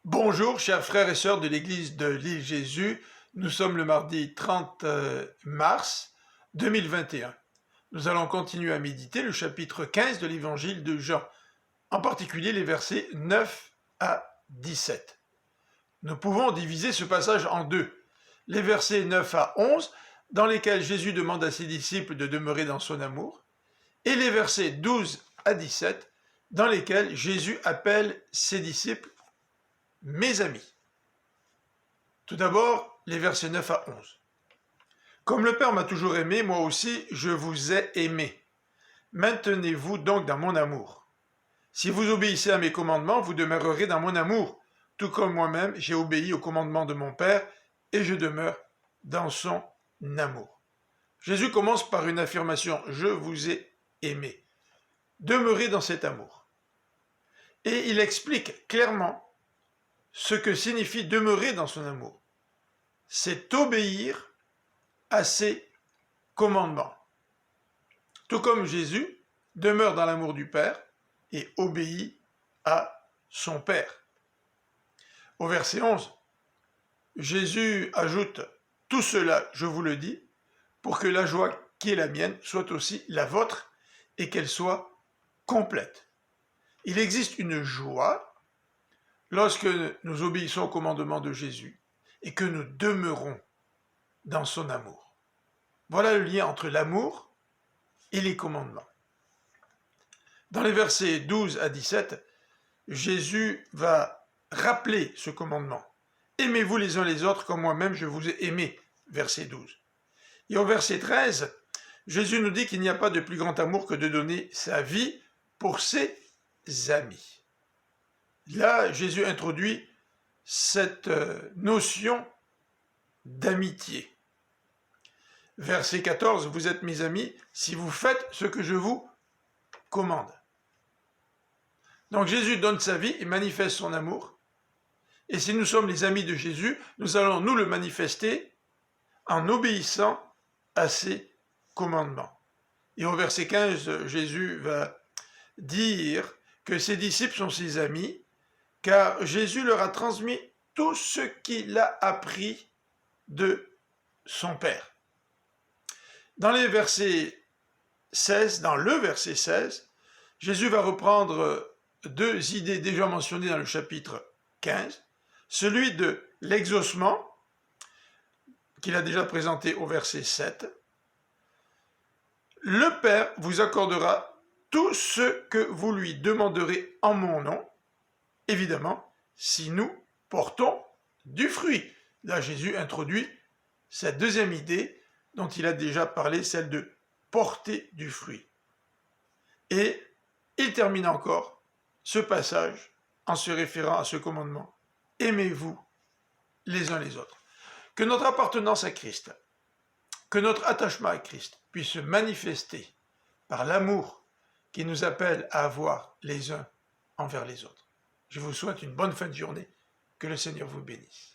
Bonjour, chers frères et sœurs de l'église de l'île Jésus. Nous sommes le mardi 30 mars 2021. Nous allons continuer à méditer le chapitre 15 de l'évangile de Jean, en particulier les versets 9 à 17. Nous pouvons diviser ce passage en deux. Les versets 9 à 11, dans lesquels Jésus demande à ses disciples de demeurer dans son amour, et les versets 12 à 17, dans lesquels Jésus appelle ses disciples « mes amis ». Tout d'abord, les versets 9 à 11. « Comme le Père m'a toujours aimé, moi aussi je vous ai aimé. Maintenez-vous donc dans mon amour. Si vous obéissez à mes commandements, vous demeurerez dans mon amour, tout comme moi-même j'ai obéi aux commandements de mon Père, et je demeure dans son amour. » Jésus commence par une affirmation « je vous ai aimé ». Demeurez dans cet amour. Et il explique clairement ce que signifie demeurer dans son amour. C'est obéir à ses commandements. Tout comme Jésus demeure dans l'amour du Père et obéit à son Père. Au verset 11, Jésus ajoute « Tout cela, je vous le dis, pour que la joie qui est la mienne soit aussi la vôtre et qu'elle soit complète. » Il existe une joie lorsque nous obéissons au commandement de Jésus et que nous demeurons dans son amour. Voilà le lien entre l'amour et les commandements. Dans les versets 12 à 17, Jésus va rappeler ce commandement. « Aimez-vous les uns les autres comme moi-même je vous ai aimé » verset 12. Et au verset 13, Jésus nous dit qu'il n'y a pas de plus grand amour que de donner sa vie pour ses amis. Là, Jésus introduit cette notion d'amitié. Verset 14, « Vous êtes mes amis si vous faites ce que je vous commande. » Donc Jésus donne sa vie et manifeste son amour. Et si nous sommes les amis de Jésus, nous allons nous le manifester en obéissant à ses commandements. Et au verset 15, Jésus va dire que ses disciples sont ses amis, car Jésus leur a transmis tout ce qu'il a appris de son Père. Dans le verset 16, Jésus va reprendre deux idées déjà mentionnées dans le chapitre 15, celui de l'exaucement, qu'il a déjà présenté au verset 7. Le Père vous accordera tout ce que vous lui demanderez en mon nom, évidemment, si nous portons du fruit. Là, Jésus introduit cette deuxième idée dont il a déjà parlé, celle de porter du fruit. Et il termine encore ce passage en se référant à ce commandement. Aimez-vous les uns les autres. Que notre appartenance à Christ, que notre attachement à Christ puisse se manifester par l'amour qui nous appelle à avoir les uns envers les autres. Je vous souhaite une bonne fin de journée. Que le Seigneur vous bénisse.